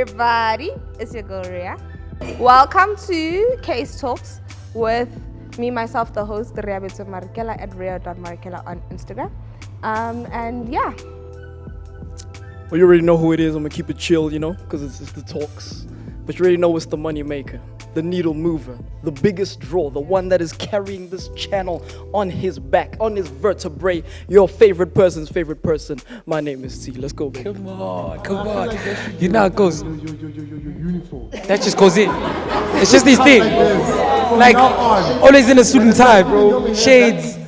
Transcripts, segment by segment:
everybody, it's your girl Ria. Welcome to Kace Talks with me, myself, the host, Riabetso Marikela at ria.marikela on Instagram. And yeah. Well, you already know who it is. I'm gonna keep it chill, because it's the talks. But you already know it's the money maker, the needle mover, the biggest draw, the one that is carrying this channel on his back, on his vertebrae. Your favorite person's favorite person. My name is T. Let's go, baby. Come on. You know how it goes. Your uniform. That just goes in. It's just this thing. Like, always in a suit and tie, bro. Shades.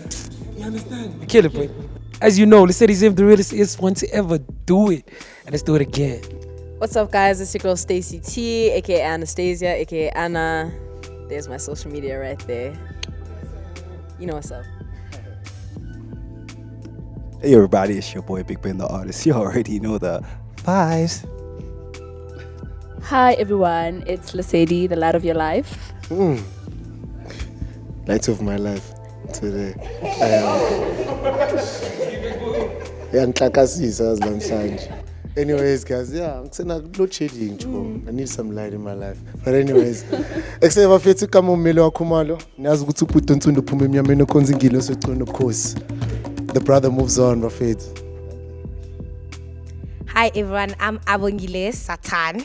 You understand? You kill it, bro. As you know, let's say he's the realest one to ever do it. And let's do it again. What's up, guys? It's your girl Stacey T, aka Anastasia, aka Anna. There's my social media right there. You know what's up. Hey everybody, it's your boy Big Ben the artist. You already know the vibes. Hi everyone, it's Lesedi, the light of your life. Light of my life today. Anyways, guys, I'm saying load shedding. I need some light in my life. But anyways, except if I to come on Melo Akumalo, Naz go to put on the Pumimia Meno Konzingilo, so of course. The brother moves on, Rafid. Hi everyone, I'm Abongile Satan.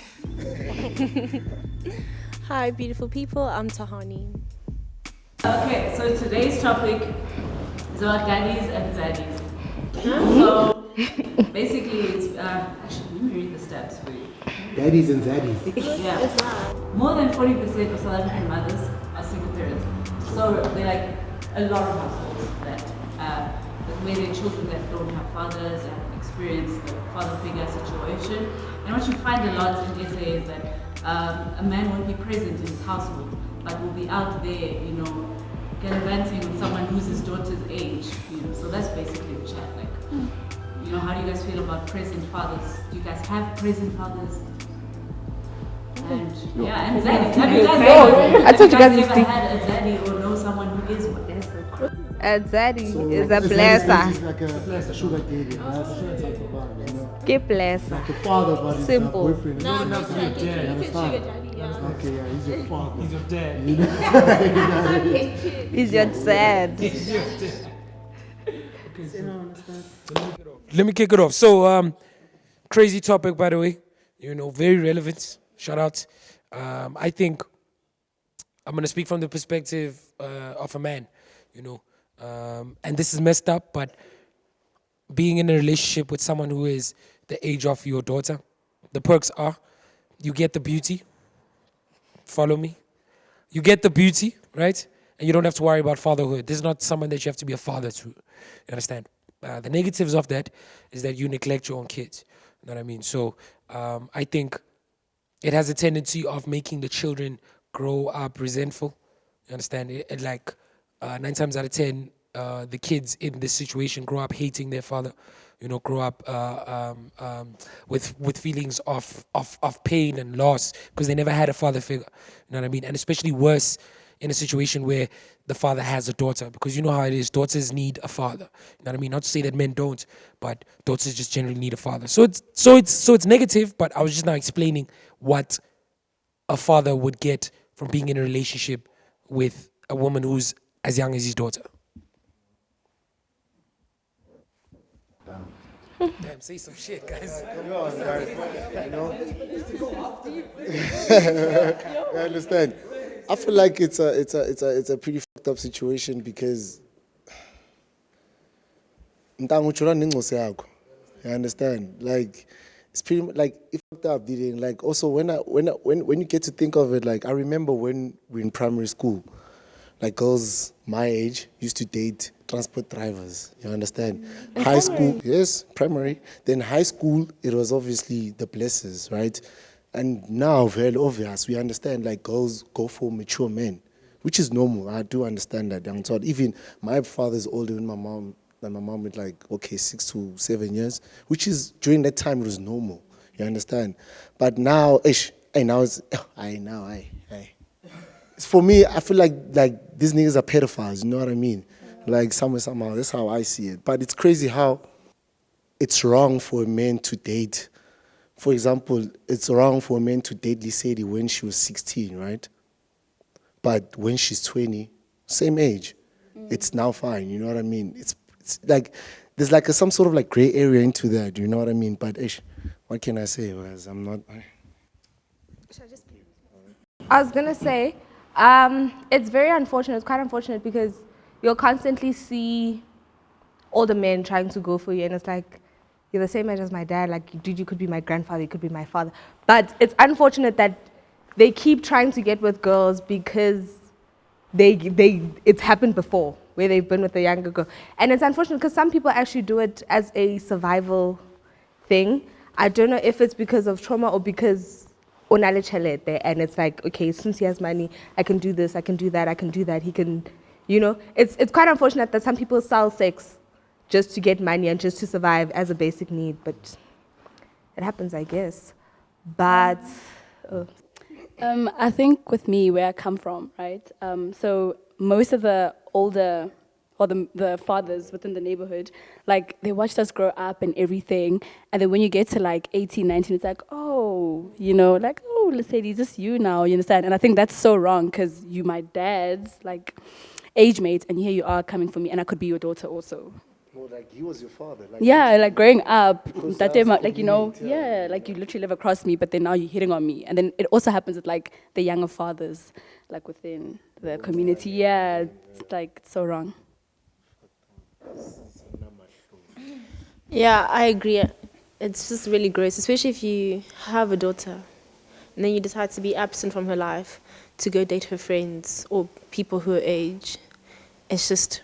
Hi beautiful people, I'm Tahani. Okay, so today's topic is about daddies and zaddies. So basically, it's actually let me read the stats for you. Daddies and zaddies. Yeah, more than 40% of South African mothers are single parents. So they're like a lot of households that where their children that don't have fathers and experience the father figure situation. And what you find a lot in SA is that a man won't be present in his household, but will be out there, gallivanting with someone who's his daughter's age. So that's basically the chat. Like, how do you guys feel about present fathers? Do you guys have present fathers? And and zaddies. Have you guys I told you guys ever had a zaddy or know someone who is one? A zaddy is a blesser. It's like a sugar daddy. Get blesser. Like a father, but it's Simple. a boyfriend. No, not to be dad. Understand? Okay, yeah, he's your father. He's your dad. He's your dad. Let me kick it off. So, crazy topic, by the way. Very relevant. Shout out. I think I'm going to speak from the perspective of a man, and this is messed up, but being in a relationship with someone who is the age of your daughter, the perks are you get the beauty. Follow me. You get the beauty, right? And you don't have to worry about fatherhood. This is not someone that you have to be a father to. You understand? The negatives of that is that you neglect your own kids. You know what I mean? So I think it has a tendency of making the children grow up resentful. You understand? It like 9 times out of 10, the kids in this situation grow up hating their father. Grow up with feelings of pain and loss because they never had a father figure. You know what I mean? And especially worse in a situation where the father has a daughter, because you know how it is. Daughters need a father. You know what I mean? Not to say that men don't, but daughters just generally need a father. So it's negative. But I was just now explaining what a father would get from being in a relationship with a woman who's as young as his daughter. Damn, say some shit, guys. I understand. I feel like it's a pretty fucked up situation because you understand? Like it's pretty like it fucked up, didn't like also when you get to think of it, like I remember when we were in primary school, like girls my age used to date transport drivers, you understand? High school, yes, primary. Then high school, it was obviously the blessers, right? And now, very obvious, we understand like girls go for mature men, which is normal. I do understand that. I'm told even my father's older than my mom with like, 6 to 7 years, which is during that time it was normal. You understand? But now, for me, I feel like these niggas are pedophiles, you know what I mean? Like somehow, that's how I see it. But it's crazy how it's wrong for a man to date for example, it's wrong for a man to date Lisedi when she was 16, right? But when she's 20, same age, it's now fine. You know what I mean? It's like there's like some sort of like gray area into that. You know what I mean? But what can I say? Whereas I'm not. I was gonna say, it's very unfortunate. It's quite unfortunate because you'll constantly see older men trying to go for you, and it's like you're the same age as my dad. Like, dude, you could be my grandfather, you could be my father. But it's unfortunate that they keep trying to get with girls because it's happened before where they've been with a younger girl, and it's unfortunate because some people actually do it as a survival thing. I don't know if it's because of trauma or because onale chelete, and it's like, okay, since he has money, I can do this, I can do that, I can do that. He can, you know. It's quite unfortunate that some people sell sex just to get money and just to survive as a basic need, but it happens, I guess. But I think with me, where I come from, right? So most of the older or the fathers within the neighborhood, like they watched us grow up and everything. And then when you get to like 18, 19, it's like, oh, you know, like, oh, Lesedi, this you now, you understand? And I think that's so wrong because you my dad's like age mate and here you are coming for me and I could be your daughter also. Well, like he was your father. Like, Yeah, like growing up, Because that that's time, like, you know, convenient, yeah. yeah, like you literally live across me, but then now you're hitting on me. And then it also happens with like the younger fathers, like within the community. Yeah, it's like it's so wrong. Yeah, I agree. It's just really gross, especially if you have a daughter and then you decide to be absent from her life to go date her friends or people her age. It's just,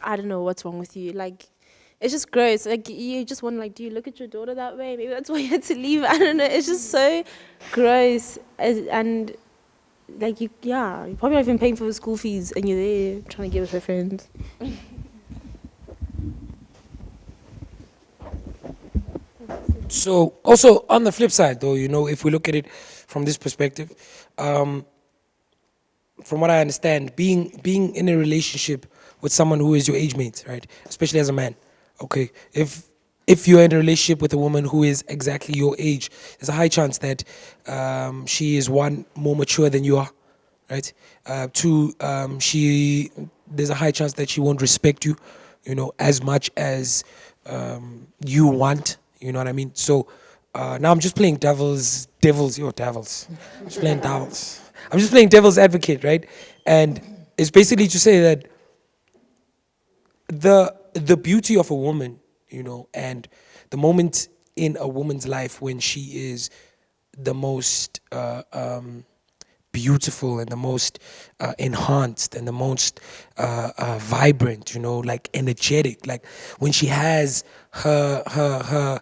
I don't know what's wrong with you. Like, it's just gross. Like, you just want to, like, do you look at your daughter that way? Maybe that's why you had to leave. I don't know. It's just so gross. And, like, you're probably not even paying for her school fees and you're there trying to get with her friends. So also on the flip side, though, you know, if we look at it from this perspective, from what I understand, being in a relationship with someone who is your age mate, right, especially as a man, okay, if you're in a relationship with a woman who is exactly your age, there's a high chance that she is, one, more mature than you are, right? Two, there's a high chance that she won't respect you, you know, as much as you want. You know what I mean? So now I'm just playing devils. I'm just playing devils. I'm just playing devil's advocate, right? And it's basically to say that the beauty of a woman, you know, and the moment in a woman's life when she is the most beautiful and the most enhanced and the most vibrant, you know, like energetic, like when she has her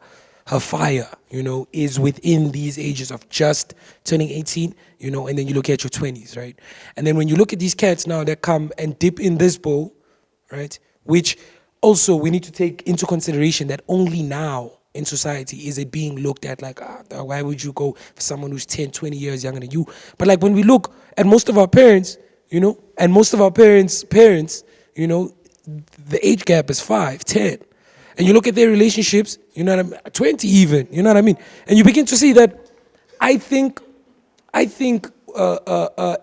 fire, you know, is within these ages of just turning 18, you know, and then you look at your 20s, right? And then when you look at these cats now that come and dip in this bowl, right, which also we need to take into consideration that only now in society is it being looked at like, why would you go for someone who's 10, 20 years younger than you? But like when we look at most of our parents, you know, and most of our parents, you know, the age gap is 5, 10. And you look at their relationships, you know what I mean, 20 even, you know what I mean? And you begin to see that I think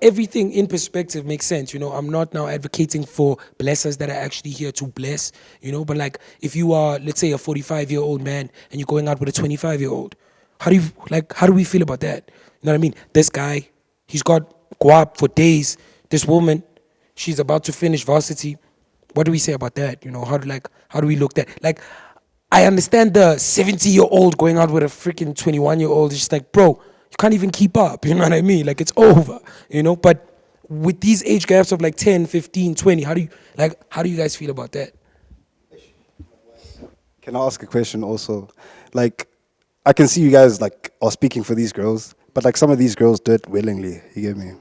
everything in perspective makes sense. You know, I'm not now advocating for blessers that are actually here to bless, you know, but like if you are, let's say, a 45-year-old man and you're going out with a 25-year-old, how do we feel about that? You know what I mean? This guy, he's got guap for days. This woman, she's about to finish varsity. What do we say about that? You know, how do we look at, like, I understand the 70-year-old going out with a freaking 21-year-old. It's just like, bro, you can't even keep up. You know what I mean? Like, it's over, you know? But with these age gaps of like 10, 15, 20, how do you guys feel about that? Can I ask a question also? Like, I can see you guys like are speaking for these girls, but like some of these girls do it willingly. You get me?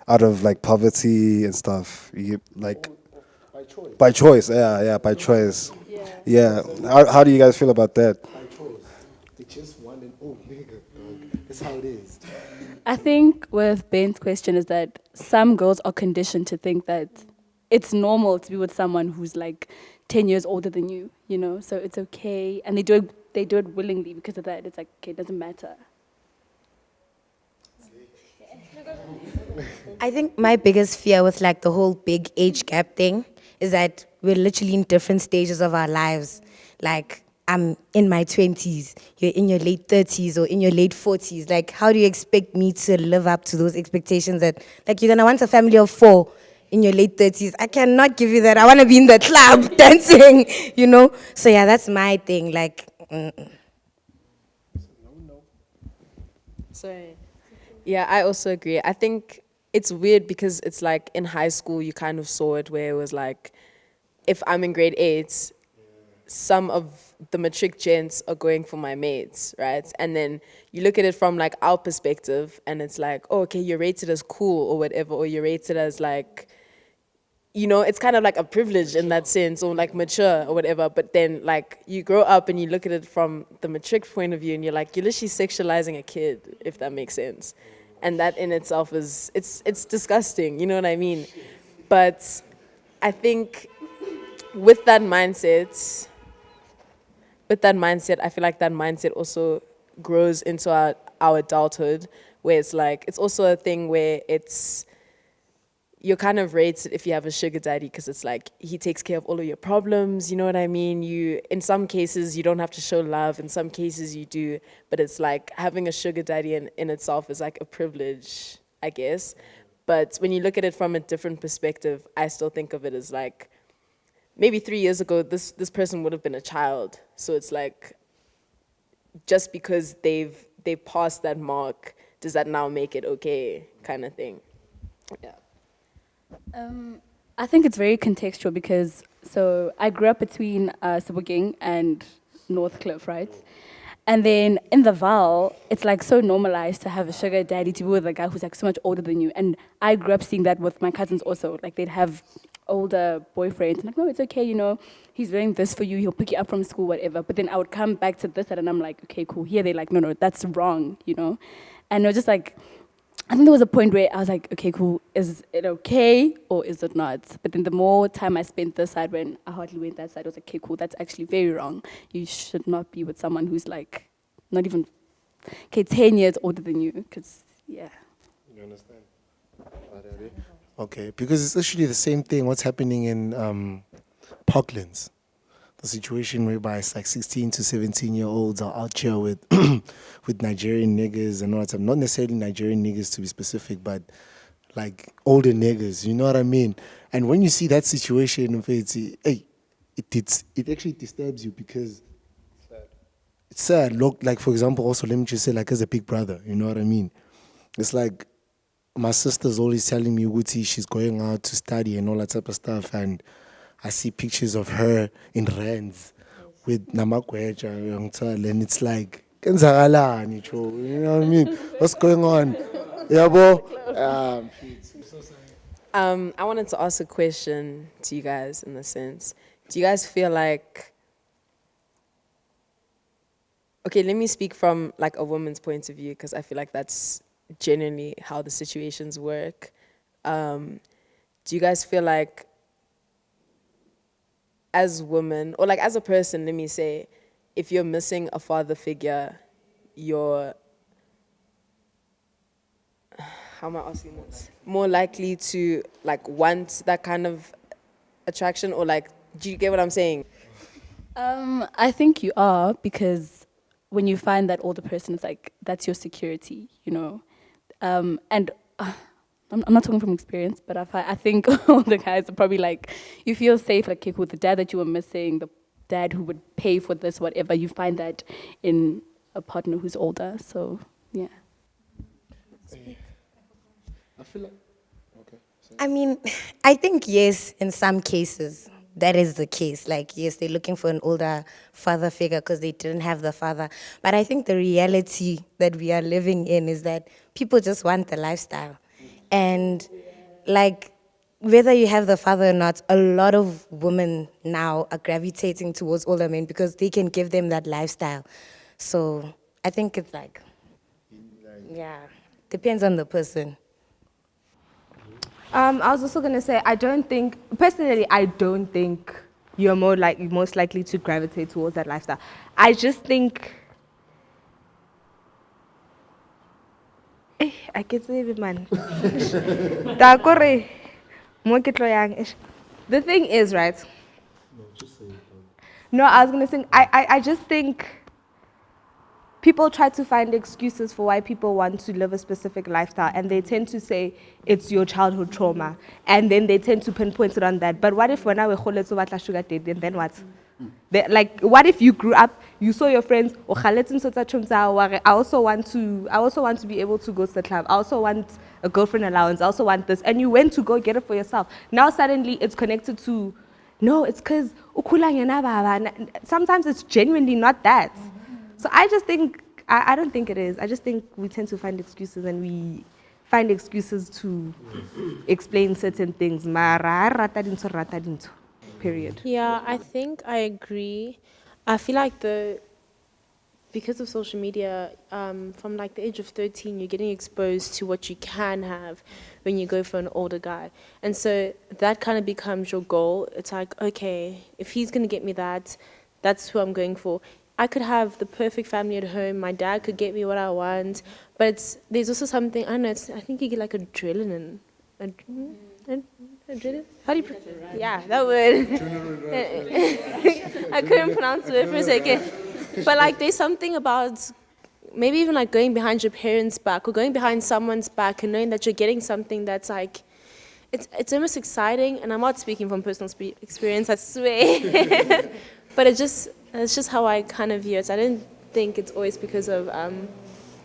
Out of like poverty and stuff. You get, like by choice. Yeah, by choice. Yeah. How do you guys feel about that? By choice. They just want an old nigga. That's how it is. I think with Ben's question is that some girls are conditioned to think that it's normal to be with someone who's like 10 years older than you know, so it's okay. And they do it they do it willingly because of that. It's like, okay, it doesn't matter. I think my biggest fear with like the whole big age gap thing is that we're literally in different stages of our lives. Like, I'm in my 20s, you're in your late 30s or in your late 40s. Like, how do you expect me to live up to those expectations that, like, you're gonna want a family of 4 in your late 30s? I cannot give you that. I wanna be in the club dancing, you know? So yeah, that's my thing. Like, Sorry. Yeah, I also agree. I think it's weird because it's like in high school, you kind of saw it where it was like, if I'm in grade 8, some of the matric gents are going for my mates, right? And then you look at it from like our perspective and it's like, oh, okay, you're rated as cool or whatever, or you're rated as like, you know, it's kind of like a privilege in that sense, or like mature or whatever. But then like you grow up and you look at it from the matric point of view and you're like, you're literally sexualizing a kid, if that makes sense. And that in itself is, it's disgusting, you know what I mean? But I think with that mindset, I feel like that mindset also grows into our adulthood, where it's like, it's also a thing where you're kind of rated if you have a sugar daddy because it's like, he takes care of all of your problems, you know what I mean? In some cases, you don't have to show love, in some cases you do, but it's like having a sugar daddy in itself is like a privilege, I guess. But when you look at it from a different perspective, I still think of it as like, maybe 3 years ago, this person would have been a child. So it's like, just because they've passed that mark, does that now make it okay, kind of thing? Yeah. I think it's very contextual because, so I grew up between Sebokeng and Northcliffe, right? And then in the Val, it's like so normalized to have a sugar daddy, to be with a guy who's like so much older than you. And I grew up seeing that with my cousins also. Like they'd have older boyfriends. I'm like, no, it's okay, you know, he's doing this for you, he'll pick you up from school, whatever. But then I would come back to this side and I'm like, okay, cool. Here they're like, no, that's wrong, you know? And it was just like, I think there was a point where I was like, okay, cool, is it okay or is it not? But then the more time I spent this side when I hardly went that side, I was like, okay, cool, that's actually very wrong. You should not be with someone who's like, not even, okay, 10 years older than you, because, yeah. You understand? Okay, because it's actually the same thing, what's happening in Parklands. The situation whereby it's like 16 to 17-year-olds are out here with with Nigerian niggas and all that stuff. Not necessarily Nigerian niggas to be specific, but like older niggas, you know what I mean? And when you see that situation, it actually disturbs you because it's sad. Look, like for example, also let me just say, like as a big brother, you know what I mean? It's like my sister's always telling me, Uguti, she's going out to study and all that type of stuff, and I see pictures of her in rands with Namakweja, and it's like, you know what I mean? What's going on? Yeah, bro. I wanted to ask a question to you guys in the sense, do you guys feel like, okay, let me speak from like a woman's point of view because I feel like that's genuinely how the situations work. Do you guys feel like as women, or like as a person, let me say, if you're missing a father figure, you're, how am I asking this? More likely to like want that kind of attraction, or like, do you get what I'm saying? I think you are, because when you find that older person, it's like, that's your security, you know? And I'm not talking from experience, but I think all the guys are probably like, you feel safe, like, okay, with the dad that you were missing, the dad who would pay for this, whatever, you find that in a partner who's older, so, yeah. I feel like, okay. I mean, I think yes, in some cases, that is the case. Like, yes, they're looking for an older father figure because they didn't have the father. But I think the reality that we are living in is that people just want the lifestyle. And, like, whether you have the father or not, a lot of women now are gravitating towards older men because they can give them that lifestyle. So I think it's like, yeah, depends on the person. I was also going to say, personally, I don't think you're most likely to gravitate towards that lifestyle. I just think I can say it, man. Da kore, mo ke tlo yang, eish. The thing is, right? No, I was gonna say I just think people try to find excuses for why people want to live a specific lifestyle, and they tend to say it's your childhood trauma, and then they tend to pinpoint it on that. But what if when I was sugar daddy, and then what? Like, what if you grew up, you saw your friends, I also want to be able to go to the club. I also want a girlfriend allowance. I also want this, and you went to go get it for yourself. Now suddenly it's connected to, no, it's because sometimes it's genuinely not that. So I just think, I don't think it is. I just think we tend to find excuses, and we find excuses to explain certain things. Period. Yeah, I think I agree. I feel like because of social media, from like the age of 13, you're getting exposed to what you can have when you go for an older guy. And so that kind of becomes your goal. It's like, okay, if he's going to get me that, that's who I'm going for. I could have the perfect family at home. My dad could get me what I want. But there's also something, I don't know, I think you get like adrenaline. Adrenaline? How do you yeah, that word. I couldn't pronounce it for a second. But like there's something about maybe even like going behind your parents' back or going behind someone's back and knowing that you're getting something that's like, it's almost exciting. And I'm not speaking from personal experience, I swear. But it's just how I kind of view it. I don't think it's always because of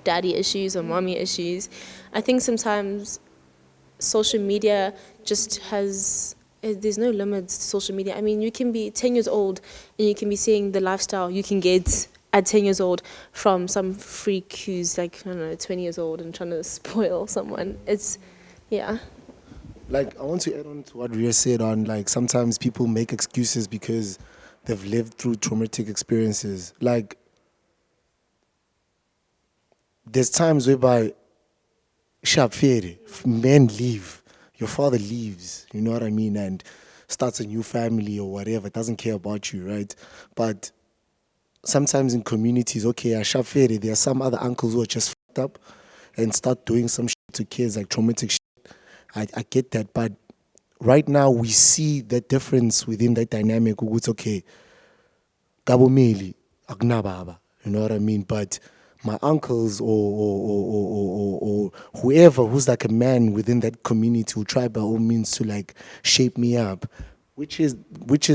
daddy issues or mommy issues. I think sometimes social media just there's no limits to social media. I mean, you can be 10 years old and you can be seeing the lifestyle you can get at 10 years old from some freak who's like, I don't know, 20 years old and trying to spoil someone. It's, yeah. Like, I want to add on to what Ria said on, like, sometimes people make excuses because they've lived through traumatic experiences. Like, there's times whereby men leave, your father leaves, you know what I mean, and starts a new family or whatever, doesn't care about you, right? But sometimes in communities, okay, there are some other uncles who are just fucked up and start doing some shit to kids, like traumatic shit. I get that, but right now we see that difference within that dynamic. It's okay, Gabomeli, Agnababa, you know what I mean? But my uncles or whoever who's like a man within that community will try by all means to like shape me up, which is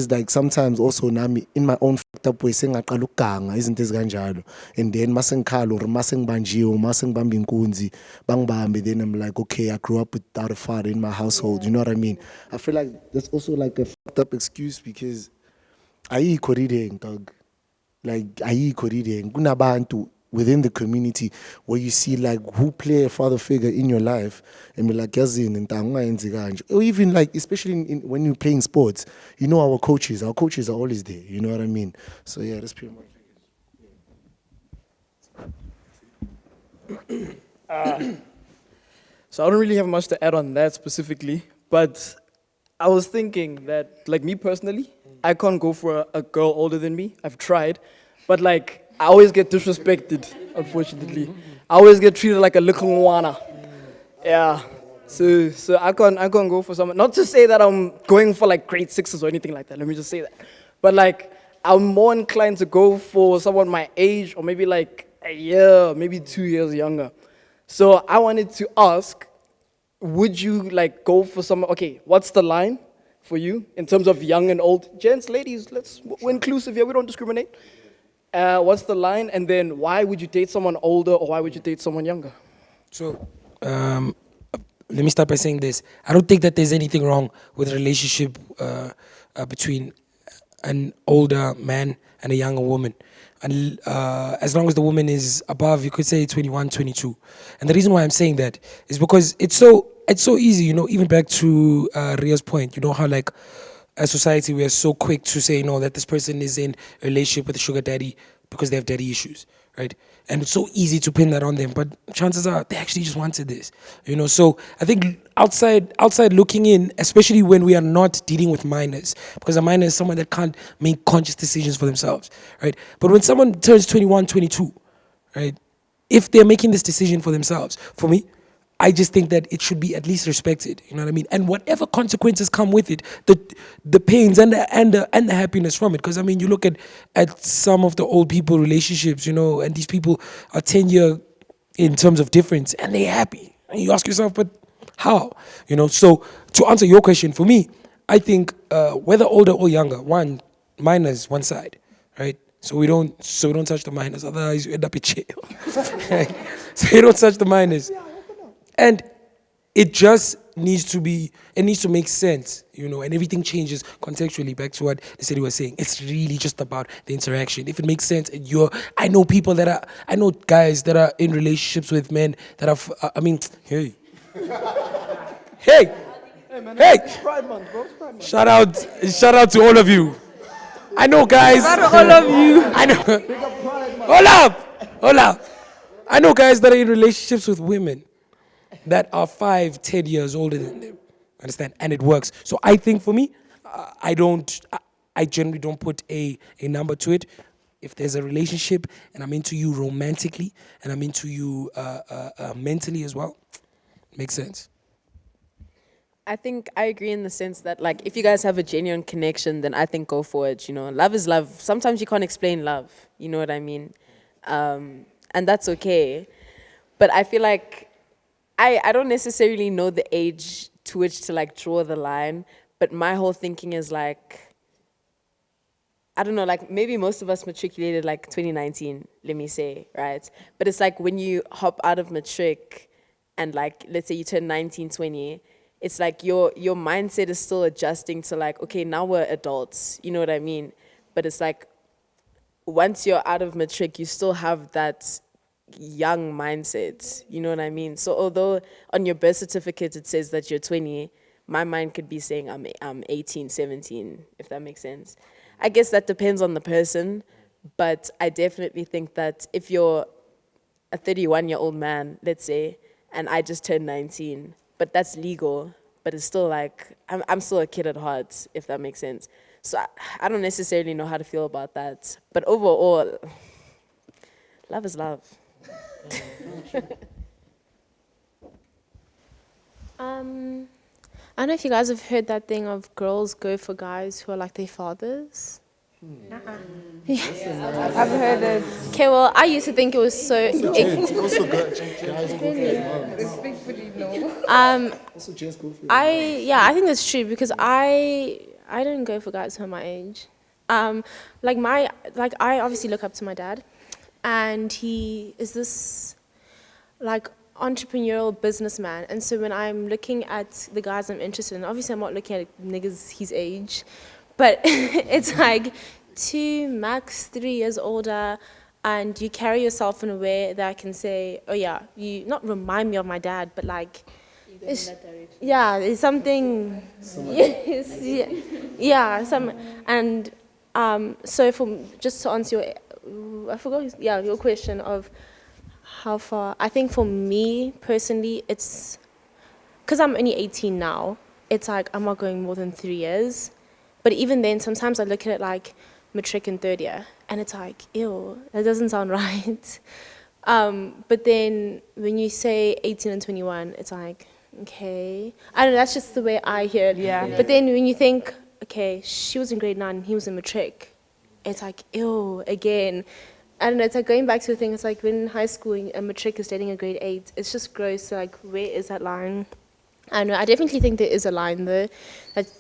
like sometimes also nami in my own fucked up way sengaqala ukuganga izinto ezikanjalo, and then masengikhala or masengibanjiwe masengibamba inkunzi bangibambe, then I'm like, okay, I grew up without a father in my household, you know what I mean? I feel like that's also like a fucked up excuse because ayikho reading, dog. Like ayikho reading kunabantu within the community where you see like who play a father figure in your life and be like yazini ntangu ungayenzi kanje, or even like especially when you're playing sports, you know, our coaches are always there, you know what I mean? So yeah, that's pretty much So I don't really have much to add on that specifically, but I was thinking that, like me personally, I can't go for a girl older than me. I've tried, but like I always get disrespected, unfortunately. I always get treated like a little wana. Yeah. So I can't go for someone. Not to say that I'm going for like grade sixes or anything like that. Let me just say that. But like I'm more inclined to go for someone my age or maybe like a year, maybe 2 years younger. So I wanted to ask, would you like go for someone? Okay, what's the line for you in terms of young and old? Gents, ladies, we're inclusive here. We don't discriminate. What's the line? And then why would you date someone older or why would you date someone younger? So, let me start by saying this. I don't think that there's anything wrong with a relationship between an older man and a younger woman. And as long as the woman is above, you could say 21, 22. And the reason why I'm saying that is because it's so easy, you know, even back to Ria's point, you know, how like as society, we are so quick to say, you know, that this person is in a relationship with a sugar daddy because they have daddy issues, right? And it's so easy to pin that on them, but chances are they actually just wanted this, you know. So I think outside looking in, especially when we are not dealing with minors, because a minor is someone that can't make conscious decisions for themselves, right? But when someone turns 21, 22, right, if they're making this decision for themselves, for me, I just think that it should be at least respected. You know what I mean? And whatever consequences come with it, the pains and the happiness from it. Because I mean, you look at some of the old people relationships, you know, and these people are 10 years in terms of difference, and they're happy. And you ask yourself, but how? You know. So to answer your question, for me, I think whether older or younger, minors one side, right? So we don't touch the minors, otherwise you end up in jail. Right? So you don't touch the minors. And it just needs to make sense, you know, and everything changes contextually. Back to what the city was saying, it's really just about the interaction. If it makes sense, and I know guys that are in relationships with men that are, hey, hey, hey, Pride month, bro. It's Pride month. shout out to all of you. I know guys. Not all of you. I know. Hold up. I know guys that are in relationships with women that are 5, 10 years older than them. Understand? And it works. So I think for me, I generally don't put a number to it. If there's a relationship and I'm into you romantically and I'm into you mentally as well, makes sense. I think I agree in the sense that, like, if you guys have a genuine connection, then I think go for it, you know. Love is love. Sometimes you can't explain love, you know what I mean? And that's okay. But I feel like I don't necessarily know the age to which to, like, draw the line, but my whole thinking is, like, I don't know, like, maybe most of us matriculated, like, 2019, let me say, right? But it's like when you hop out of matric and, like, let's say you turn 19, 20, it's like your mindset is still adjusting to, like, okay, now we're adults, you know what I mean? But it's like, once you're out of matric, you still have that young mindset, you know what I mean? So although on your birth certificate it says that you're 20, my mind could be saying I'm 18, 17, if that makes sense. I guess that depends on the person, but I definitely think that if you're a 31-year-old man, let's say, and I just turned 19, but that's legal, but it's still like, I'm still a kid at heart, if that makes sense. So I don't necessarily know how to feel about that. But overall, love is love. I don't know if you guys have heard that thing of girls go for guys who are like their fathers. I've heard it. Okay, well, I used to think it was so. Respectfully, no. I think that's true because I didn't go for guys who are my age. I obviously look up to my dad, and he is this like entrepreneurial businessman. And so when I'm looking at the guys I'm interested in, obviously I'm not looking at niggas his age, but it's like 2, max 3 years older, and you carry yourself in a way that I can say, oh yeah, you not remind me of my dad, but like, it's something. Yes, yeah, so just to answer your question of how far, I think for me personally, it's because I'm only 18 now. It's like I'm not going more than 3 years, but even then, sometimes I look at it like matric and third year, and it's like, ew, that doesn't sound right. But then when you say 18 and 21, it's like, okay, I don't know, that's just the way I hear it. Yeah. But then when you think, okay, she was in grade 9, he was in matric, it's like, ew, again. I don't know, it's like going back to the thing, it's like when in high school a matric is dating a grade 8, it's just gross. So like, where is that line? I don't know, I definitely think there is a line though, that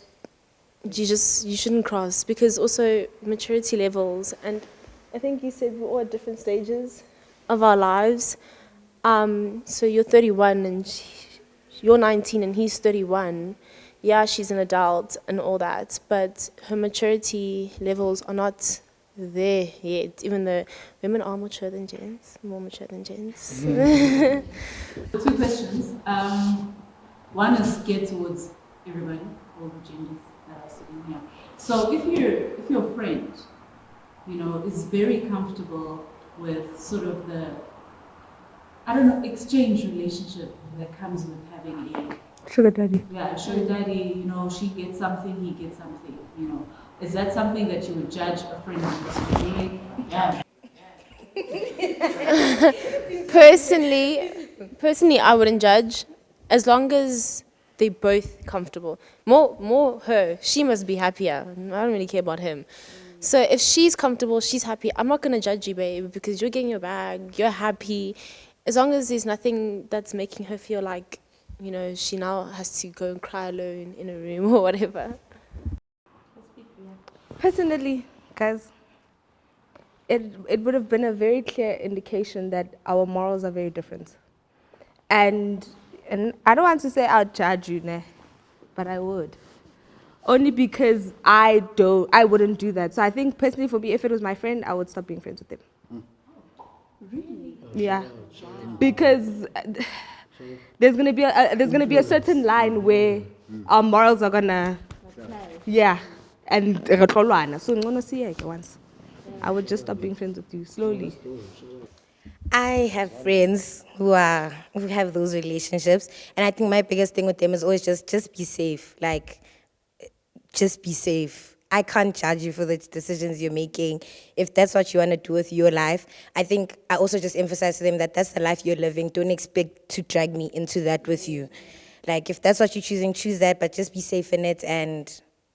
you shouldn't cross, because also maturity levels, and I think you said we're all at different stages of our lives. So you're 31 and you're 19 and he's 31. Yeah, she's an adult and all that, but her maturity levels are not there yet, even though women are mature than gents, more mature than gents. 2 questions. One is geared towards everybody, all the genders that are sitting here. So if your friend, you know, is very comfortable with sort of the, I don't know, exchange relationship that comes with having a Sugar daddy. yeah, sugar daddy, you know, she gets something, he gets something, you know. Is that something that you would judge a friend who's doing? Yeah. Personally, I wouldn't judge, as long as they both comfortable. More her. She must be happier. I don't really care about him. So if she's comfortable, she's happy. I'm not gonna judge you, babe, because you're getting your bag. You're happy. As long as there's nothing that's making her feel like, you know, she now has to go and cry alone in a room or whatever. Personally, guys, it would have been a very clear indication that our morals are very different. And I don't want to say I'll judge you, ne, but I would. Only because I wouldn't do that. So I think personally for me, if it was my friend, I would stop being friends with him. Really? Yeah. Because there's gonna be a certain line where our morals are gonna, yeah, and so I'm gonna see it once. I would just stop being friends with you slowly. I have friends who have those relationships, and I think my biggest thing with them is always just be safe. Like, just be safe. I can't judge you for the decisions you're making. If that's what you want to do with your life, I think I also just emphasize to them that that's the life you're living. Don't expect to drag me into that with you. Like, if that's what you're choosing, choose that, but just be safe in it, and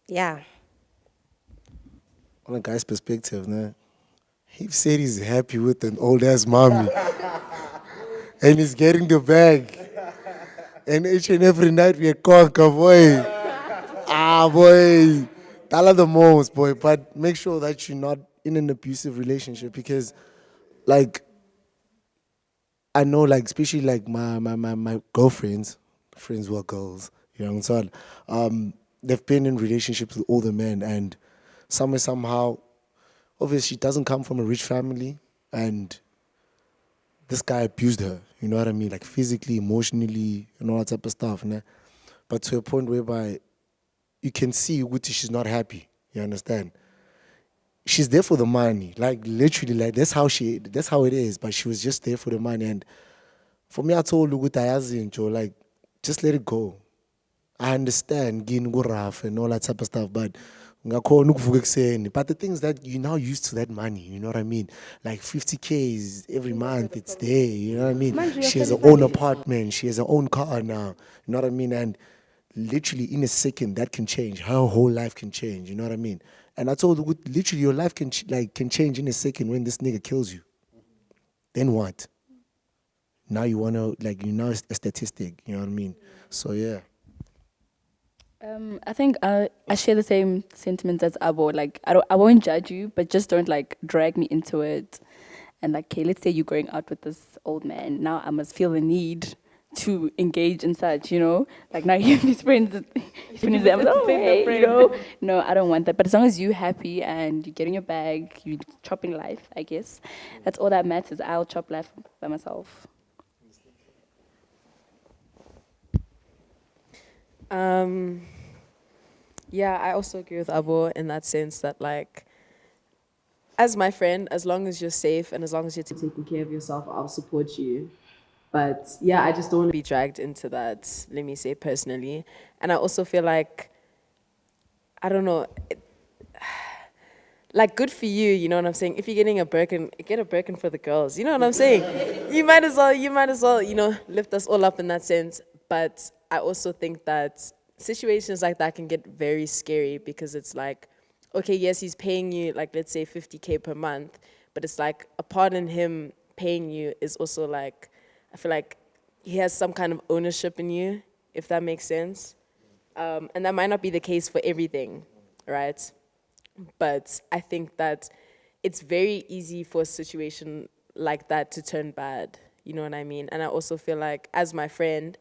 yeah. On a guy's perspective, nah, he said he's happy with an old ass mommy. And he's getting the bag. And each and every night we conquer, boy. Boy. That are the most, boy. But make sure that you're not in an abusive relationship, because, like, I know, like, especially like my girlfriends, friends who are girls, you know what I'm saying? They've been in relationships with older men, and somehow, obviously, she doesn't come from a rich family, and this guy abused her, you know what I mean? Like physically, emotionally, and all that type of stuff. Né? But to a point whereby you can see Uguti, she's not happy, you understand? She's there for the money, like literally, like that's how it is, but she was just there for the money. And for me, I told Uguti, like, just let it go. I understand getting rough and all that type of stuff, but but the things that you now used to that money, you know what I mean? Like 50K is every month, it's there, you know what I mean? She has her own apartment, she has her own car now, you know what I mean? And literally in a second, that can change. Her whole life can change, you know what I mean? And I told her, literally your life can change in a second when this nigga kills you. Then what? Now you wanna, like, you're now a statistic, you know what I mean? So yeah. I think I share the same sentiments as Abo. Like, I won't judge you, but just don't like drag me into it. And like, okay, let's say you're going out with this old man. Now I must feel the need to engage in such, you know? Like now you have these friends, I'm like, oh, hey, you know? No, I don't want that. But as long as you're happy and you're getting your bag, you're chopping life, I guess. That's all that matters. I'll chop life by myself. Yeah, I also agree with Abo in that sense that, like, as my friend, as long as you're safe and as long as you're taking care of yourself, I'll support you. But yeah, I just don't want to be dragged into that, let me say personally. And I also feel like, I don't know, like, good for you, you know what I'm saying? If you're getting a Birkin, get a Birkin for the girls, you know what I'm saying? You might as well, you know, lift us all up in that sense. But I also think that situations like that can get very scary because it's like, okay, yes, he's paying you, like, let's say 50K per month, but it's like a part in him paying you is also like, I feel like he has some kind of ownership in you, if that makes sense. And that might not be the case for everything, right? But I think that it's very easy for a situation like that to turn bad, you know what I mean? And I also feel like, as my friend,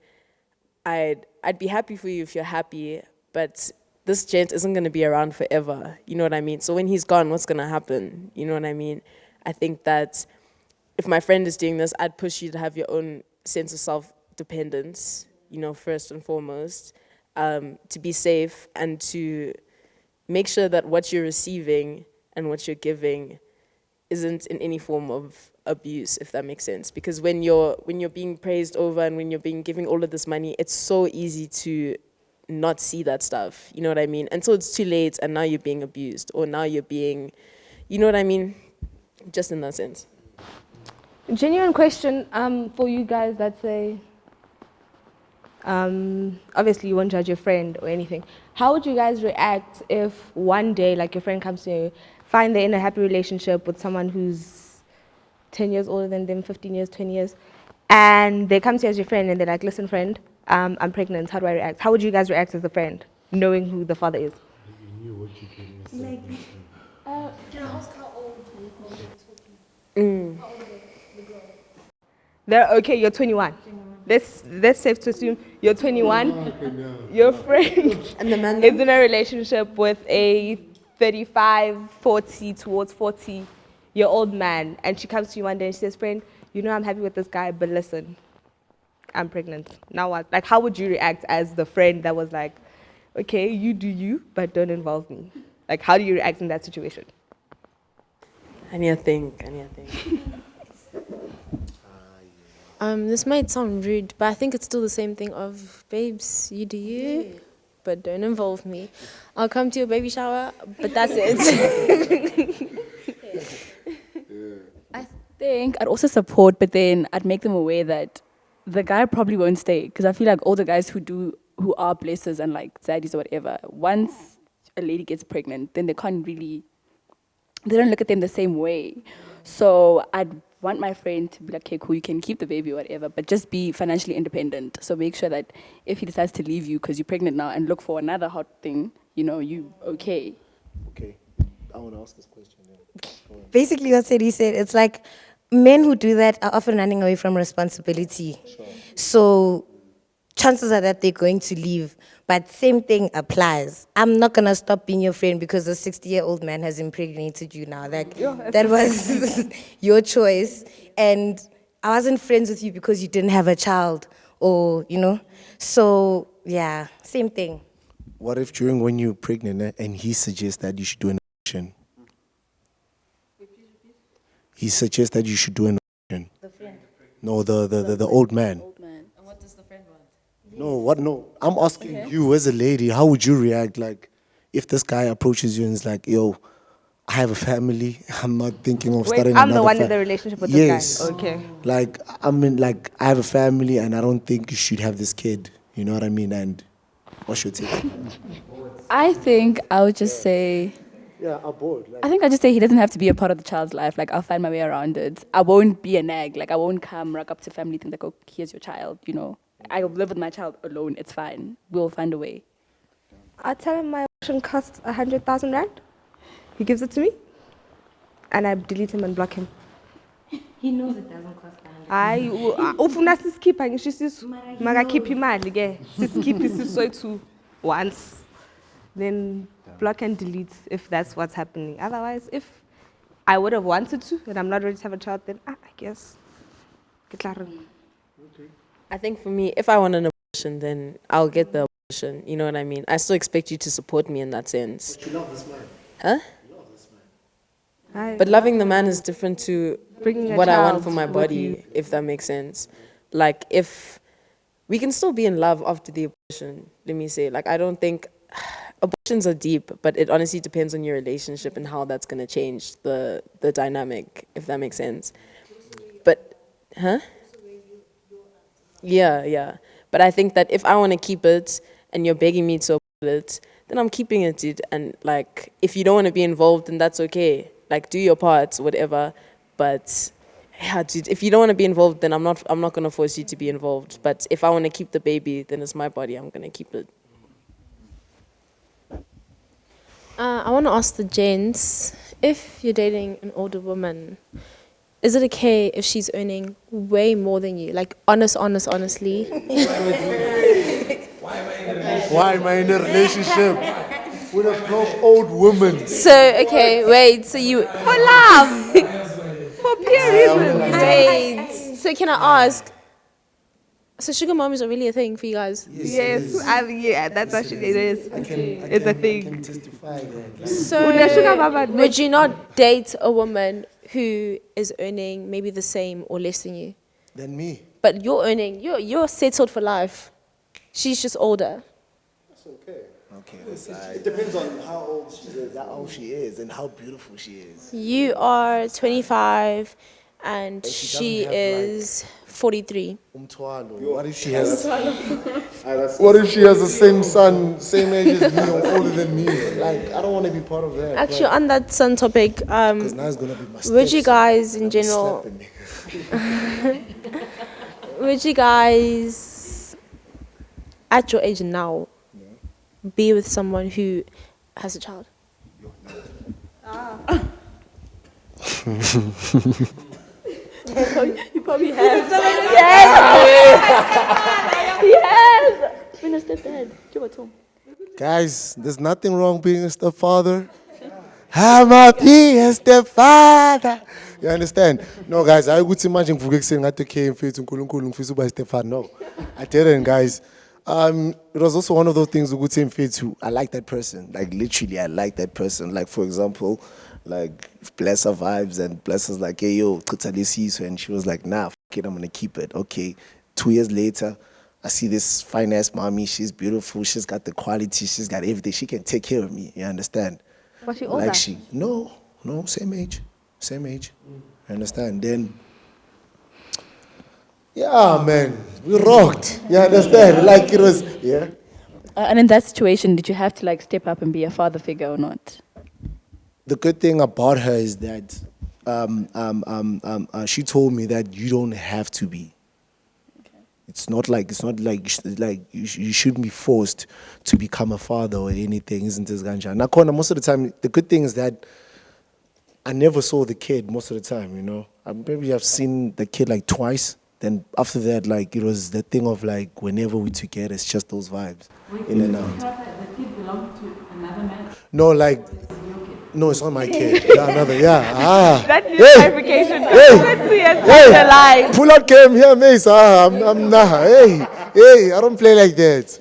I'd be happy for you if you're happy, but this gent isn't going to be around forever, you know what I mean? So when he's gone, what's going to happen, you know what I mean? I think that if my friend is doing this, I'd push you to have your own sense of self-dependence, you know, first and foremost, to be safe and to make sure that what you're receiving and what you're giving isn't in any form of abuse, if that makes sense. Because when you're being praised over and when you're being giving all of this money, it's so easy to not see that stuff. You know what I mean? Until it's too late and now you're being abused or now you're being, you know what I mean? Just in that sense. Genuine question for you guys that say, obviously you won't judge your friend or anything. How would you guys react if one day, like your friend comes to you, find they're in a happy relationship with someone who's 10 years older than them, 15 years, 20 years, and they come to you as your friend and they're like, listen friend, I'm pregnant, how do I react? How would you guys react as a friend, knowing who the father is? Like, Can I ask how old they're talking? They're okay, you're 21. That's safe to assume you're 21. Your friend And the man is in a relationship with a 35, 40 towards 40-year-old man, and she comes to you one day and she says, friend, you know I'm happy with this guy, but listen, I'm pregnant. Now what? Like, how would you react as the friend that was like, okay, you do you, but don't involve me? Like, how do you react in that situation? I need to think. This might sound rude, but I think it's still the same thing of, babes, you do you, but don't involve me. I'll come to your baby shower, but that's it. I think I'd also support, but then I'd make them aware that the guy probably won't stay. Because I feel like all the guys who are blessers and like daddies or whatever, once a lady gets pregnant, then they don't look at them the same way. So I'd want my friend to be like, okay, cool, you can keep the baby or whatever, but just be financially independent. So make sure that if he decides to leave you because you're pregnant now and look for another hot thing, you okay. Okay, I want to ask this question. Yeah. Basically, what he said, it's like men who do that are often running away from responsibility. Sure. So chances are that they're going to leave. But same thing applies. I'm not going to stop being your friend because a 60-year-old man has impregnated you now. Like, that was your choice. And I wasn't friends with you because you didn't have a child or, So, yeah, same thing. What if during when you're pregnant and he suggests that you should do an abortion? He suggests that you should do an abortion. The friend. No, the old man. And what does the friend want? No, what? No, I'm asking you as a lady, how would you react? Like, if this guy approaches you and is like, yo, I have a family, I'm not thinking of starting I'm another the one in the relationship with this guy. Okay. Like, I have a family and I don't think you should have this kid. You know what I mean? And what's your take? I think I would just say, Yeah, abort. Like, I think I'd just say he doesn't have to be a part of the child's life. Like, I'll find my way around it. I won't be a nag. Like, I won't come, rock up to family, think like, oh, here's your child, I live with my child alone. It's fine. We'll find a way. I tell him my abortion costs 100,000 rand. He gives it to me, and I delete him and block him. He knows it doesn't cost 100. Ufuna sisikhipha ngisho isisu makakhipha imali ke sisikhipha isisu soyithu once, then block and delete if that's what's happening. Otherwise, if I would have wanted to and I'm not ready to have a child, then I guess get I think for me, if I want an abortion, then I'll get the abortion. You know what I mean? I still expect you to support me in that sense. but you love this man. Huh? You love this man. But loving the man is different to Bringing a what I want child for my with body, you. if that makes sense. Like, if we can still be in love after the abortion, let me say. Like, I don't think abortions are deep, but it honestly depends on your relationship and how that's going to change the dynamic, if that makes sense. But, huh? Yeah. But I think that if I want to keep it and you're begging me to abort it, then I'm keeping it, dude. And, like, if you don't want to be involved, then that's okay. Like, do your part, whatever. But, yeah, dude, if you don't want to be involved, then I'm not going to force you to be involved. But if I want to keep the baby, then it's my body. I'm going to keep it. I want to ask the gents, if you're dating an older woman, is it okay if she's earning way more than you? Like, honestly. Why am I in a relationship with a close old woman? So, okay, wait, so you... for love, for pure reasons. Wait, so can I ask, so sugar mommies are really a thing for you guys? Yes, that's actually it is. It's a thing. I can testify that. So, Una sugar mama, would you not date a woman who is earning maybe the same or less than you. Than me. But you're earning, you're settled for life. She's just older. That's okay. Okay, it depends on how old she is and how beautiful she is. You are 25 and she she doesn't have, is 43. What if she has? What if she has the same son, same age as me, or older than me? Like, I don't want to be part of that. Actually, on that son topic, because now it's gonna be my would you guys in general, would you guys at your age now be with someone who has a child? You probably have. Yes. Been a stepdad. Give it to him. Guys, there's nothing wrong being a stepfather. I'm a be a stepfather. You understand? No, guys, I would imagine for saying I take care of stepfather. No, I didn't, guys. It was also one of those things we would say to I like that person. Like literally, I like that person. Like for example, like bless her vibes and bless us like, hey yo, and she was like, nah, f it, I'm gonna keep it. Okay. 2 years later, I see this fine ass mommy. She's beautiful. She's got the quality. She's got everything. She can take care of me. You understand? Was she older? Like no, same age. You understand? Then, yeah, man, we rocked. You understand? Like it was, yeah. And in that situation, did you have to like step up and be a father figure or not? The good thing about her is that she told me that you don't have to be. It's not like you shouldn't be forced to become a father or anything, isn't this ganja? Nakona, most of the time, the good thing is that I never saw the kid most of the time, you know. Maybe I've seen the kid like twice. Then after that, like it was the thing of like whenever we together, it's just those vibes, in and out. The kid belonged to another man? No, like, no, it's not my kid. Yeah, another, yeah. That needs clarification. Hey, pull out came here, Mace. I'm nah. Hey, I don't play like that.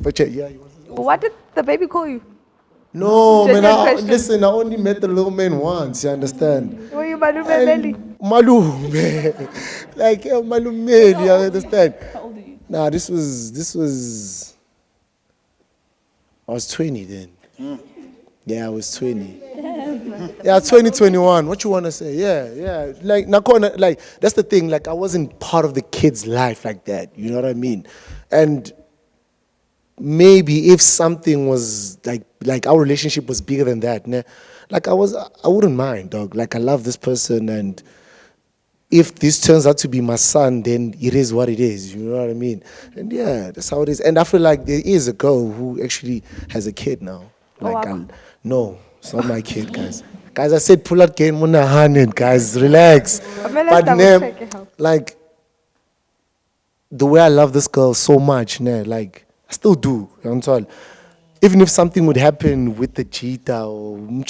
But yeah. What did the baby call you? No, man, Question. listen, I only met the little man once, you understand? Were you Malume Belly? Malume. Like, Malume, you understand? How old are you? Nah, this was, I was 20 then. Yeah, I was 20. Yeah, 2021. What you want to say? Yeah. Like, Nakona, like, that's the thing. Like, I wasn't part of the kid's life like that. You know what I mean? And maybe if something was like our relationship was bigger than that, né? Like I wouldn't mind, dog. Like I love this person, and if this turns out to be my son, then it is what it is. You know what I mean? And yeah, that's how it is. And I feel like there is a girl who actually has a kid now. Like, no, it's not my kid, guys. Guys, I said pull out game on 100, guys. Relax. But like the way I love this girl so much, né? Like I still do. You know what I'm saying? Even if something would happen with the cheetah or no,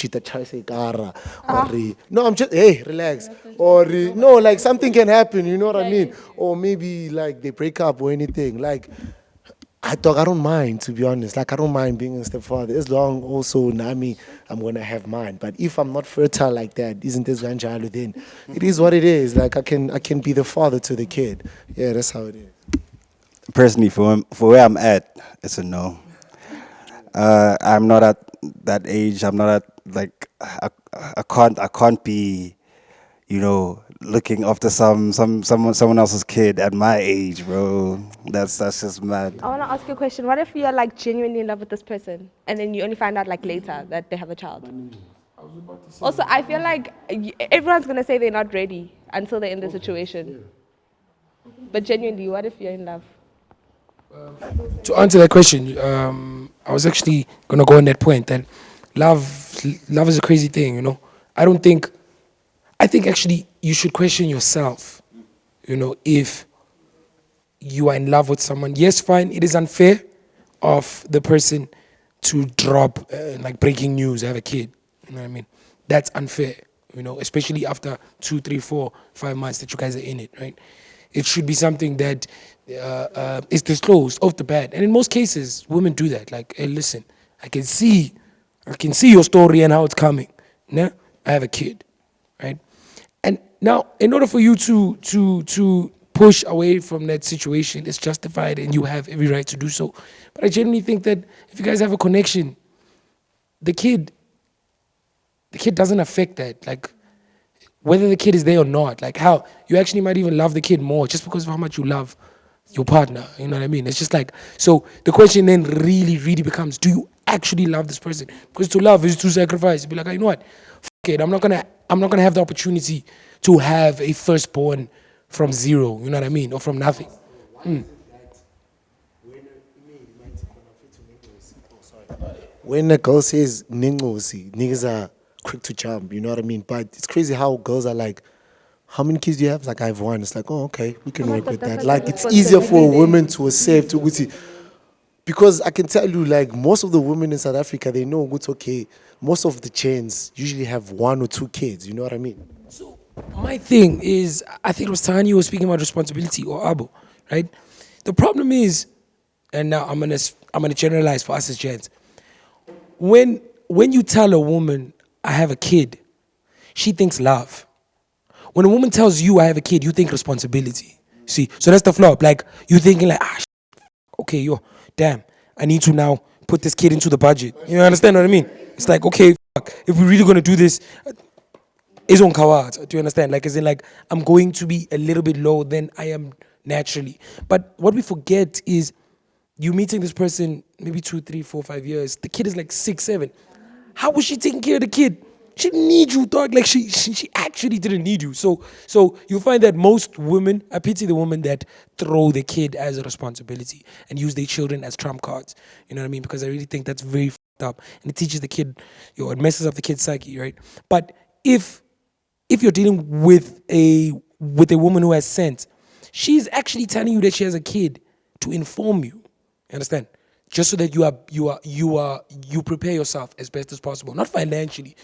I'm just, hey, relax. Or no, like something can happen, you know what I mean? Or maybe like they break up or anything. Like I don't mind, to be honest. Like I don't mind being a stepfather. As long also Nami, I'm gonna have mine. But if I'm not fertile like that, isn't this ganjalo then? It is what it is. Like I can be the father to the kid. Yeah, that's how it is. Personally, for where I'm at, it's a no. I'm not at that age. I'm not at like I can't be, you know, looking after someone else's kid at my age, bro. That's just mad. I want to ask you a question. What if you're like genuinely in love with this person and then you only find out like later that they have a child? Also, I feel like everyone's going to say they're not ready until they're in the situation. But genuinely, what if you're in love? To answer that question, I was actually going to go on that point that love is a crazy thing, you know. I think actually you should question yourself, you know, if you are in love with someone. Yes, fine, it is unfair of the person to drop like breaking news, I have a kid, you know what I mean? That's unfair, you know, especially after 2, 3, 4, 5 months that you guys are in it, right? It should be something that is disclosed off the bat. And in most cases, women do that. Like, hey, listen, I can see your story and how it's coming. Yeah? I have a kid, Now, in order for you to push away from that situation, it's justified and you have every right to do so. But I genuinely think that if you guys have a connection, the kid doesn't affect that. Like, whether the kid is there or not, like how you actually might even love the kid more just because of how much you love your partner. You know what I mean? It's just like, so the question then really becomes, do you actually love this person? Because to love is to sacrifice. Be like, you know what? Fuck it. I'm not gonna have the opportunity to have a firstborn from zero. You know what I mean? Or from nothing. When a girl says ningosi, niggas are quick to jump, you know what I mean? But it's crazy how girls are like, how many kids do you have? Like, I have one. It's like, oh, okay, we can work with that. Like, it's easier for women to accept to because I can tell you, like, most of the women in South Africa, they know what's okay. Most of the chains usually have 1 or 2 kids, you know what I mean? So my thing is, I think it was Tani was speaking about responsibility or Abo, right? The problem is, and now I'm gonna generalize for us as gents. When you tell a woman, I have a kid, she thinks love. When a woman tells you, I have a kid, you think responsibility. See, so that's the flop. Like, you thinking like, okay, damn, I need to now put this kid into the budget. You understand what I mean? It's like, okay, fuck, if we're really gonna do this, it's on Kawat. Do you understand? Like, as in, like, I'm going to be a little bit low than I am naturally. But what we forget is, you meeting this person maybe 2, 3, 4, 5 years. The kid is like 6, 7. How was she taking care of the kid? She didn't need you, dog. Like, she actually didn't need you. So you find that most women, I pity the women that throw the kid as a responsibility and use their children as trump cards. You know what I mean? Because I really think that's very fucked up, and it teaches the kid, it messes up the kid's psyche, right? But if you're dealing with a woman who has sense, she's actually telling you that she has a kid to inform you. You understand? Just so that you prepare yourself as best as possible, not financially.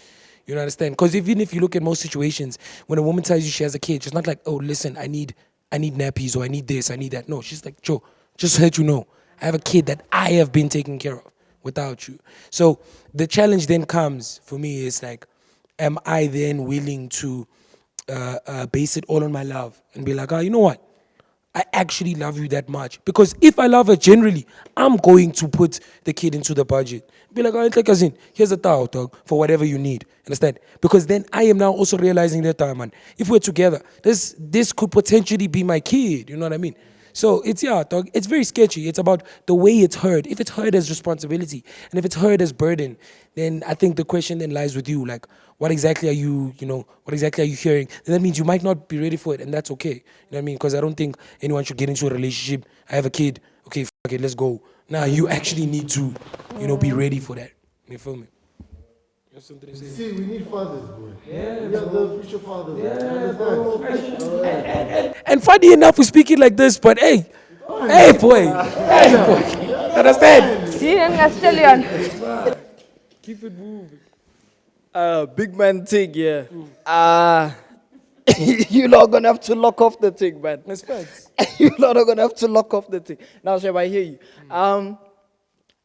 You understand? Because even if you look at most situations, when a woman tells you she has a kid, she's not like, oh, listen, I need nappies or I need this, I need that. No, she's like, Joe, just to let you know, I have a kid that I have been taking care of without you. So the challenge then comes for me is like, am I then willing to base it all on my love and be like, you know what? I actually love you that much. Because if I love her generally, I'm going to put the kid into the budget. Be like, cousin, here's a towel, dog, for whatever you need. Understand? Because then I am now also realizing that, man, if we're together, this could potentially be my kid. You know what I mean? So it's, dog, it's very sketchy. It's about the way it's heard. If it's heard as responsibility and if it's heard as burden, then I think the question then lies with you. Like, what exactly are you hearing? And that means you might not be ready for it, and that's okay. You know what I mean? Because I don't think anyone should get into a relationship. I have a kid. Okay, fuck it, let's go. Now you actually need to, be ready for that. You feel me? See, we need fathers, boy. Yeah, we have the future fathers. Yeah, and funny enough, we speak it like this, but hey, boy. Understand? Keep it moving. Big man thing, yeah. You're not gonna have to lock off the thing, man. That's facts. You're not gonna have to lock off the thing. Now, Shab, I hear you. I'm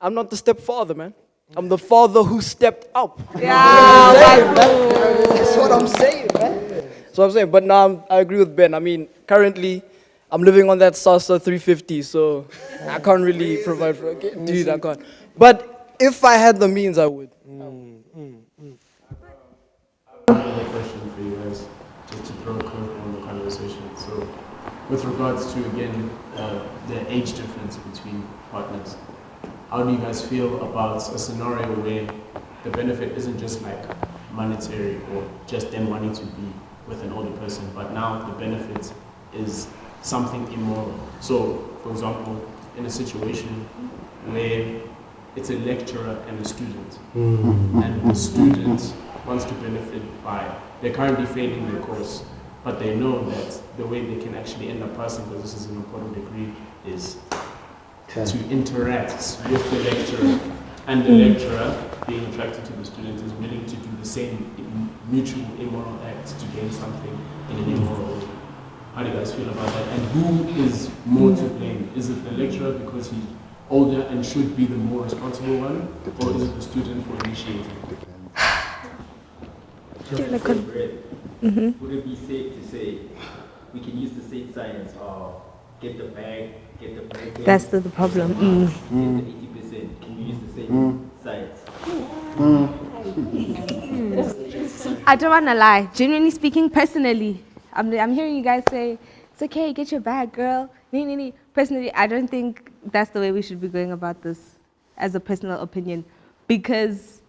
not the stepfather, man. I'm the father who stepped up. Yeah, That's what I'm saying, man. That's what I'm saying. But now I agree with Ben. I mean, currently, I'm living on that Sasa 350, so I can't really provide for a kid. Dude, I can't. But if I had the means, I would. Another question for you guys, just to throw a curve on the conversation. So, with regards to, again, the age difference between partners, how do you guys feel about a scenario where the benefit isn't just like monetary or just them wanting to be with an older person, but now the benefit is something immoral? So, for example, in a situation where it's a lecturer and a student, and the student wants to benefit by, they're currently failing their course, but they know that the way they can actually end up passing, because this is an important degree, is to interact with the lecturer, and the lecturer, being attracted to the student, is willing to do the same mutual immoral act to gain something in an immoral way. How do you guys feel about that? And who is more to blame? Is it the lecturer because he's older and should be the more responsible one, or is it the student for initiating? would it be safe to say we can use the same science or get the bag, get the break? That's the problem. Get the 80%. Can we use the same science? I don't want to lie. Genuinely speaking, personally, I'm hearing you guys say, it's okay, get your bag, girl. Nee. Personally, I don't think that's the way we should be going about this as a personal opinion. Because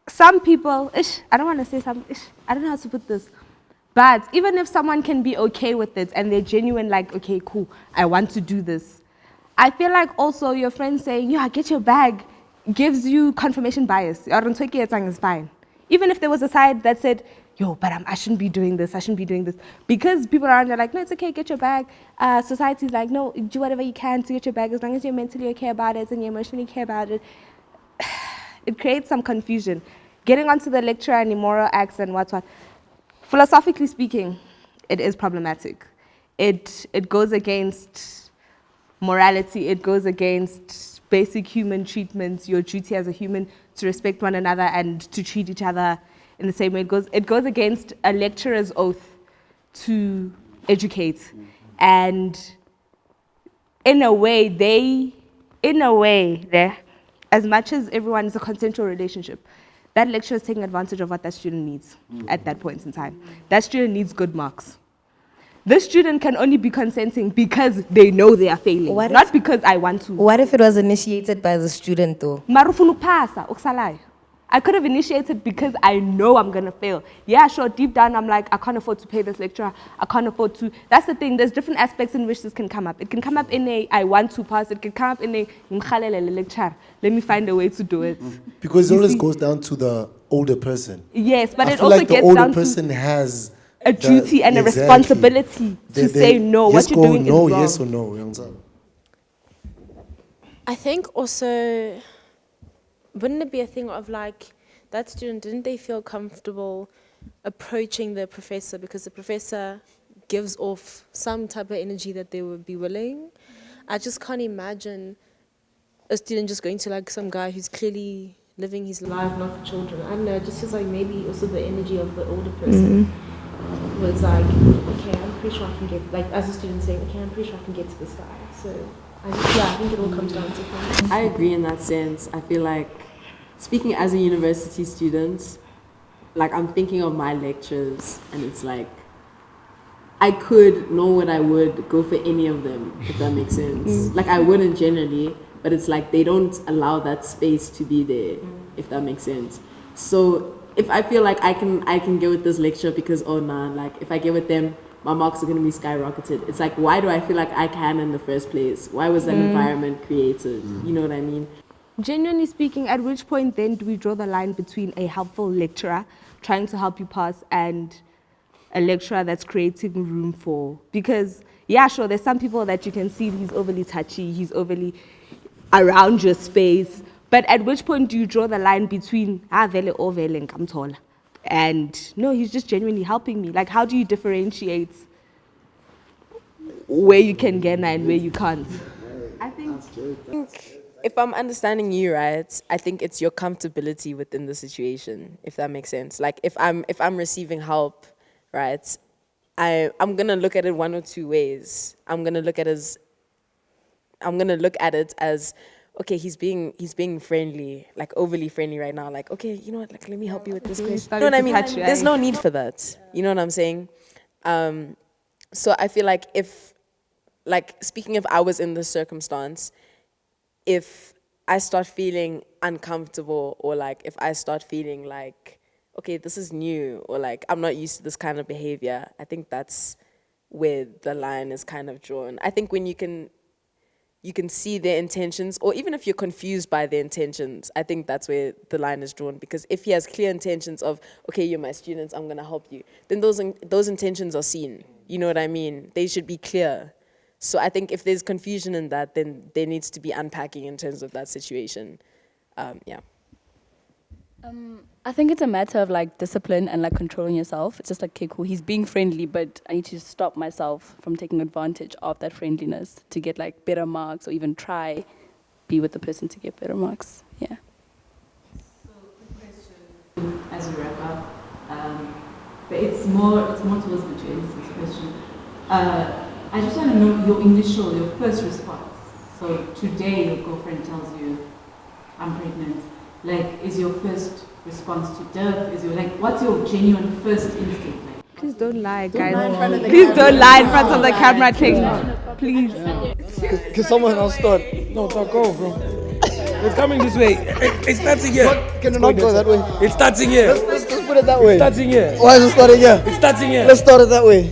some people, I don't want to say I don't know how to put this. But even if someone can be okay with it and they're genuine, like, okay, cool, I want to do this. I feel like also your friend saying, yeah, get your bag, gives you confirmation bias. Is fine. Even if there was a side that said, yo, but I shouldn't be doing this, Because people around are like, no, it's okay, get your bag. Society's like, no, do whatever you can to get your bag as long as you're mentally okay about it and you emotionally care about it. It creates some confusion. Getting onto the lecture and immoral acts and what. Philosophically speaking, it is problematic. It goes against morality, it goes against basic human treatments, your duty as a human to respect one another and to treat each other in the same way. It goes against a lecturer's oath to educate. And in a way, as much as everyone is a consensual relationship, that lecturer is taking advantage of what that student needs at that point in time. That student needs good marks. This student can only be consenting because they know they are failing, not because I want to. What if it was initiated by the student though? I could have initiated because I know I'm going to fail. Yeah, sure, deep down I'm like, I can't afford to pay this lecturer. I can't afford to. That's the thing, there's different aspects in which this can come up. It can come up in a, I want to pass. It can come up in a, lecture. Let me find a way to do it. Because it always goes down to the older person. Yes, but I it feel also like the gets older down person to has a duty and a responsibility to say no, what you're doing is wrong. Yes or no, you understand? I think also, wouldn't it be a thing of like, that student, didn't they feel comfortable approaching the professor because the professor gives off some type of energy that they would be willing? I just can't imagine a student just going to like some guy who's clearly living his life not for children. I don't know, it just feels like maybe also the energy of the older person was like, okay, I'm pretty sure I can get, like as a student saying, okay, I'm pretty sure I can get to this guy. So I think it all comes down to him. I agree in that sense. I feel like, speaking as a university student, like I'm thinking of my lectures and it's like, I could, nor would I would go for any of them, if that makes sense. Like I wouldn't generally, but it's like they don't allow that space to be there, if that makes sense. So if I feel like I can get with this lecture because, oh nah, like if I get with them, my marks are gonna be skyrocketed. It's like, why do I feel like I can in the first place? Why was that environment created? You know what I mean? Genuinely speaking, at which point then do we draw the line between a helpful lecturer trying to help you pass and a lecturer that's creating room for? Because, yeah, sure, there's some people that you can see he's overly touchy, he's overly around your space, but at which point do you draw the line between, vele o vele nkamthola, and no, he's just genuinely helping me? Like, how do you differentiate where you can get and where you can't? I think if I'm understanding you right, I think it's your comfortability within the situation, if that makes sense. Like if I'm receiving help, right, I'm gonna look at it one or two ways. I'm gonna look at it as okay, he's being friendly, like overly friendly right now. Like, okay, you know what, like let me help you with this question. You know what I mean? There's no need for that. You know what I'm saying? So I feel like speaking if I was in this circumstance, if I start feeling uncomfortable or like if I start feeling like, okay, this is new or like I'm not used to this kind of behavior, I think that's where the line is kind of drawn. I think when you can see their intentions, or even if you're confused by their intentions, I think that's where the line is drawn. Because if he has clear intentions of, okay, you're my students, I'm gonna help you, then those intentions are seen. You know what I mean? They should be clear. So I think if there's confusion in that, then there needs to be unpacking in terms of that situation. Yeah. I think it's a matter of like discipline and like controlling yourself. It's just like, okay, cool, he's being friendly, but I need to stop myself from taking advantage of that friendliness to get like better marks or even try be with the person to get better marks. Yeah. So, quick question as a wrap up. but it's more towards the gents, this question. I just want to know your first response. So today your girlfriend tells you, I'm pregnant. Like, is your first response to death? What's your genuine first instinct? Like, Please don't lie, guys. Please don't lie in front of the camera, King. Please. Can someone else start? No, don't go, bro. It's coming this way. It's starting here. Can it not go that way? It's starting here. Let's put it that way. It's starting here. Why is it starting here? It's starting here. Let's start it that way.